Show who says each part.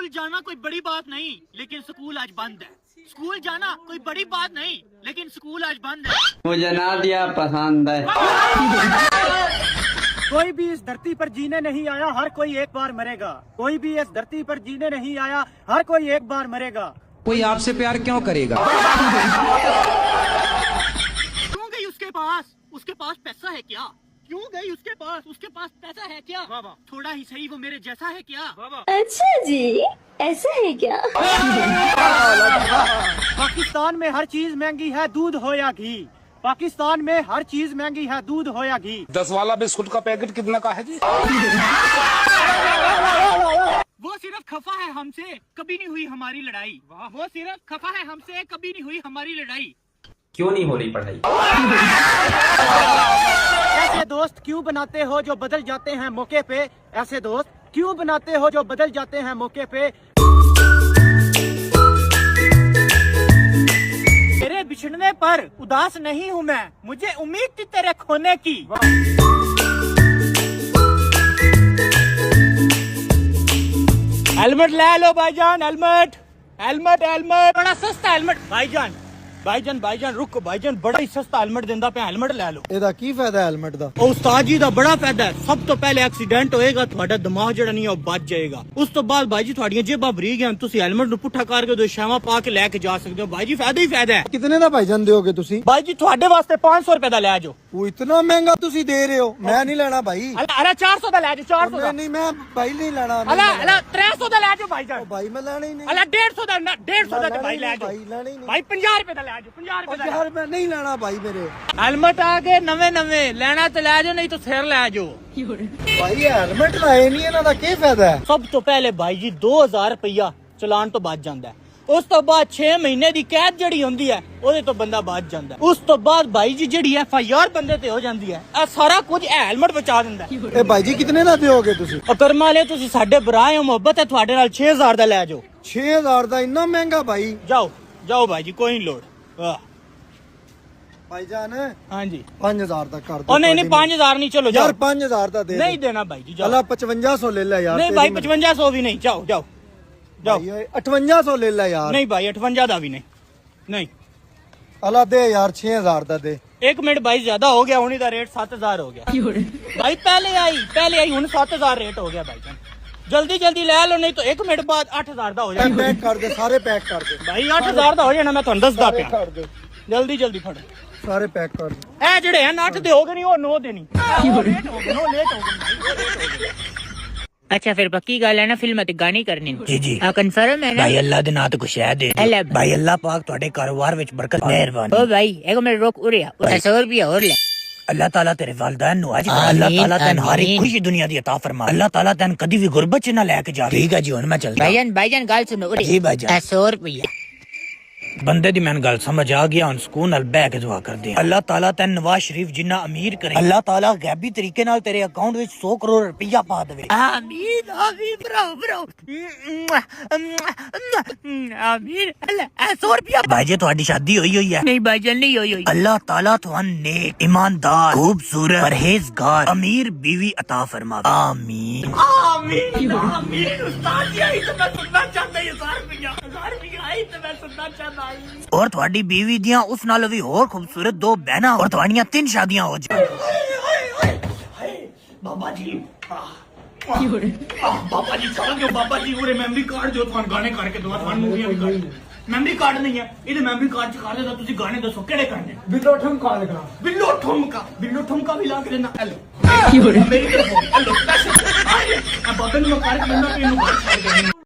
Speaker 1: School जाना कोई बड़ी बात नहीं, लेकिन स्कूल आज बंद है। स्कूल जाना कोई बड़ी बात नहीं, लेकिन स्कूल आज बंद है।
Speaker 2: मुझे नादिया पसंद है।
Speaker 3: कोई भी इस धरती पर जीने नहीं आया, हर कोई एक बार मरेगा। कोई भी इस धरती पर जीने नहीं आया, हर कोई एक बार मरेगा।
Speaker 4: कोई आपसे प्यार क्यों करेगा?
Speaker 1: क्यों गई उसके पास पैसा है क्या? क्यों गई उसके पास पैसा है क्या? थोड़ा ही सही वो मेरे जैसा है क्या?
Speaker 5: अच्छा जी, ऐसा है क्या?
Speaker 3: पाकिस्तान में हर चीज महंगी है, दूध हो या घी। पाकिस्तान में हर चीज महंगी है, दूध हो या घी।
Speaker 6: 10 वाला बिस्कुट का पैकेट कितना का है जी?
Speaker 1: वो सिर्फ खफा है हमसे, कभी नहीं हुई हमारी लड़ाई। वो सिर्फ खफा है हमसे, कभी नहीं हुई हमारी लड़ाई।
Speaker 2: क्यों नहीं हो रही पढ़ाई?
Speaker 3: ऐसे दोस्त क्यों बनाते हो जो बदल जाते हैं मौके पे? ऐसे दोस्त क्यों बनाते हो जो बदल जाते हैं मौके पे? तेरे बिछड़ने पर उदास नहीं हूँ मैं, मुझे उम्मीद थी तेरे खोने की। हेलमेट ले लो भाईजान, हेलमेट हेलमेट हेलमेट बड़ा सस्ता हेलमेट। भाईजान रुको भाईजान, बड़ा ही सस्ता हेलमेट देंदा पे, हेलमेट ले लो।
Speaker 7: ਇਹਦਾ ਕੀ ਫਾਇਦਾ ਹੈਲਮਟ ਦਾ?
Speaker 3: ਉਹ ਉਸਤਾਦ ਜੀ ਦਾ ਬੜਾ ਫਾਇਦਾ ਹੈ। ਸਭ ਤੋਂ ਪਹਿਲੇ ਐਕਸੀਡੈਂਟ ਹੋਏਗਾ, ਤੁਹਾਡਾ ਦਿਮਾਗ ਜਿਹੜਾ ਨਹੀਂ ਉਹ ਬਚ ਜਾਏਗਾ। ਉਸ ਤੋਂ ਬਾਅਦ ਭਾਈ ਜੀ ਤੁਹਾਡੀਆਂ ਜੇਬਾਂ ਬਰੀਕ ਹਨ, ਤੁਸੀਂ ਹੈਲਮਟ ਨੂੰ ਪੁੱਠਾ ਕਰਕੇ ਦੋ ਸ਼ਾਵਾਂ ਪਾ ਕੇ ਲੈ ਕੇ ਜਾ ਸਕਦੇ ਹੋ। ਭਾਈ ਜੀ ਫਾਇਦਾ ਹੀ ਫਾਇਦਾ ਹੈ।
Speaker 7: ਕਿਤਨੇ ਦਾ ਭਾਈਜਾਨ ਦਿਓਗੇ ਤੁਸੀਂ?
Speaker 3: ਭਾਈ ਜੀ ਤੁਹਾਡੇ ਵਾਸਤੇ 500 ਰੁਪਏ ਦਾ ਲੈ ਜਾਓ।
Speaker 7: ਉਹ ਇਤਨਾ ਮਹਿੰਗਾ ਤੁਸੀਂ ਦੇ ਰਹੇ ਹੋ, ਮੈਂ ਨਹੀਂ ਲੈਣਾ ਭਾਈ।
Speaker 3: ਅਲਾ 400 ਦਾ ਲੈ ਜਾਓ, 400 ਦਾ।
Speaker 7: ਨਹੀਂ ਮੈਂ ਭਾਈ ਨਹੀਂ ਲੈਣਾ।
Speaker 3: ਅਲਾ 300 ਦਾ ਲੈ ਜਾਓ ਭਾਈ ਜਾਨ।
Speaker 7: ਭਾਈ ਮੈਂ ਲੈਣਾ ਹੀ ਨਹੀਂ।
Speaker 3: ਅਲਾ 150 ਦਾ, 150 ਦਾ ਤੇ ਭਾਈ ਲੈ ਜਾਓ।
Speaker 7: ਭਾਈ ਲੈਣਾ ਹੀ ਨਹੀਂ।
Speaker 3: ਭਾਈ 50 ਰੁਪਏ ਦਾ ਲੈ ਜਾਓ, 50 ਰੁਪਏ ਦਾ।
Speaker 7: ਯਾਰ ਮੈਂ ਨਹੀਂ ਲੈਣਾ ਭਾਈ ਮੇਰੇ।
Speaker 3: ਹੈਲਮਟ ਆ ਗਏ ਨਵੇਂ ਲੈਣਾ ਤੇ ਲੈ ਜਾਓ, ਨਹੀਂ ਤਾਂ ਸਿਰ ਲੈ ਜਾਓ।
Speaker 7: ਭਾਈ ਹੈਲਮਟ ਲਾਏ ਨਹੀਂ, ਇਹਨਾਂ ਦਾ ਕੀ ਫਾਇਦਾ ਹੈ?
Speaker 3: ਸਭ ਤੋਂ ਪਹਿਲੇ ਭਾਈ ਜੀ 2000 ਰੁਪਇਆ ਚਲਾਨ ਤੋਂ ਬਚ ਜਾਂਦਾ ਹੈ। ਉਸ ਤੋਂ ਬਾਅਦ 6 ਮਹੀਨੇ ਦੀ ਕੈਦ ਜਿਹੜੀ ਹੁੰਦੀ ਹੈ ਉਹਦੇ ਤੋਂ ਬੰਦਾ ਬਚ ਜਾਂਦਾ ਹੈ। ਉਸ ਤੋਂ ਬਾਅਦ ਭਾਈ ਜੀ ਜਿਹੜੀ FIR ਬੰਦੇ ਤੇ ਹੋ ਜਾਂਦੀ ਹੈ। ਇਹ ਸਾਰਾ ਕੁਝ ਹੈਲਮਟ ਬਚਾ ਦਿੰਦਾ ਹੈ।
Speaker 7: ਇਹ ਭਾਈ ਜੀ ਕਿਤਨੇ ਦਾ ਦਿਓਗੇ ਤੁਸੀਂ?
Speaker 3: ਕਰਮ ਵਾਲੇ ਤੁਸੀਂ ਸਾਡੇ ਭਰਾ ਹੋ, ਮੁਹੱਬਤ ਹੈ ਤੁਹਾਡੇ ਨਾਲ। 6000 ਦਾ ਲੈ ਜਾਓ।
Speaker 7: 6000 ਦਾ ਇੰਨਾ ਮਹਿੰਗਾ ਭਾਈ?
Speaker 3: ਜਾਓ ਭਾਈ ਜੀ, ਕੋਈ ਨਹੀਂ ਲੋੜ।
Speaker 7: ਭਾਈਜਾਨ
Speaker 3: ਹਾਂਜੀ
Speaker 7: 5000 ਦਾ ਕਰ ਦੋ।
Speaker 3: ਉਹ ਨਹੀਂ 5000 ਨਹੀਂ, ਚਲੋ
Speaker 7: ਯਾਰ 5000 ਦਾ ਦੇ।
Speaker 3: ਨਹੀਂ ਦੇਣਾ ਭਾਈ ਜੀ, ਜਾਓ।
Speaker 7: ਅਲਾ 5500 ਲੈ ਲੈ ਯਾਰ।
Speaker 3: ਨਹੀਂ ਭਾਈ 5500 ਵੀ ਨਹੀਂ, ਜਾਓ
Speaker 7: 5800 ਲੈ ਲੈ ਯਾਰ।
Speaker 3: ਨਹੀਂ ਭਾਈ 58 ਦਾ ਵੀ ਨਹੀਂ।
Speaker 7: ਅਲਾ ਦੇ ਯਾਰ 6000 ਦਾ ਦੇ।
Speaker 3: एक मिनट भाई ज्यादा हो गया, होने का रेट 7000 हो गया भाई। पहले आई हूँ 7000 रेट हो गया भाई जान। जल्दी ले लो, नहीं तो 1 मिनट बाद 8000 का हो जाएगा।
Speaker 7: पैक कर दे, सारे पैक कर दे
Speaker 3: भाई। 8000 का हो जाना, मैं तुहानू दसदा पिया। जल्दी फड़ो,
Speaker 7: सारे पैक कर दे।
Speaker 3: ए जेड़े हैं 8 दे हो गए नहीं, वो 9 देनी। लेट हो गए।
Speaker 8: अच्छा फिर पक्की गल है ना, फिल्म ते गानी करनी?
Speaker 9: जी
Speaker 8: कन्फर्म है ना?
Speaker 9: भाई अल्लाह दे नाम ते कुछ है दे भाई। अल्लाह पाक तुम्हारे कारोबार विच बरकत मेहरबानी।
Speaker 8: ओ भाई एक मिनट रुक, उरे 100 रुपया और ले।
Speaker 9: अल्लाह ताला तेरे वालिदैन नु आज अल्लाह ताला तैन हर एक खुशी दुनिया दी अता फरमा। अल्लाह ताला तैन कदी भी गुरबत च ना लेके जा। ठीक है जी, हुन मैं चलदा।
Speaker 8: भाईजान गल सुनो, उरे
Speaker 9: जी भाईजान।
Speaker 8: 100 रुपया
Speaker 9: बंदे दी मैंने गल समझ आ गया। हुन सुकून नाल बैठ के दुआ कर दे। अल्लाह ताला तैन नवाज शरीफ जिन्ना अमीर करे। अल्लाह ताला गैबी तरीके नाल तेरे अकाउंट विच 100 करोड़ रुपया पा देवे।
Speaker 8: आमीन आमीन ब्रो आमीन। 100 रुपया
Speaker 9: भाई जी तुम्हारी शादी हुई है?
Speaker 8: नहीं भाईजान, नहीं हुई।
Speaker 9: अल्लाह ताला तुहान नेक, ईमानदार, खूबसूरत, परहेजगार, अमीर बीवी अता फरमा। आमीन
Speaker 3: आमीन। उस्ताद जी आई तो मैं सुनना चाहता, 1000 रुपया आई तो मैं सुनना चाहता।
Speaker 9: और तुम्हारी बीवी दियां उस नालों भी और खूबसूरत 2 बहना और तुम्हारियां 3 शादियां हो जाए।
Speaker 3: बाबा जी चल गयो। बाबा जी उरे मेमोरी कार्ड जो थान गाने करके दो, थान मूवियां भी कर। मेमोरी कार्ड नहीं है इधर, मेमोरी कार्ड च कर दे। तुसी गाने दसो केड़े करने? बिल्लो ठुमका भी ला के देना। हेलो मेरी तरफ हेलो पैसे बाबा ने मैं कार्ड करना पे इनु बात कर देनी।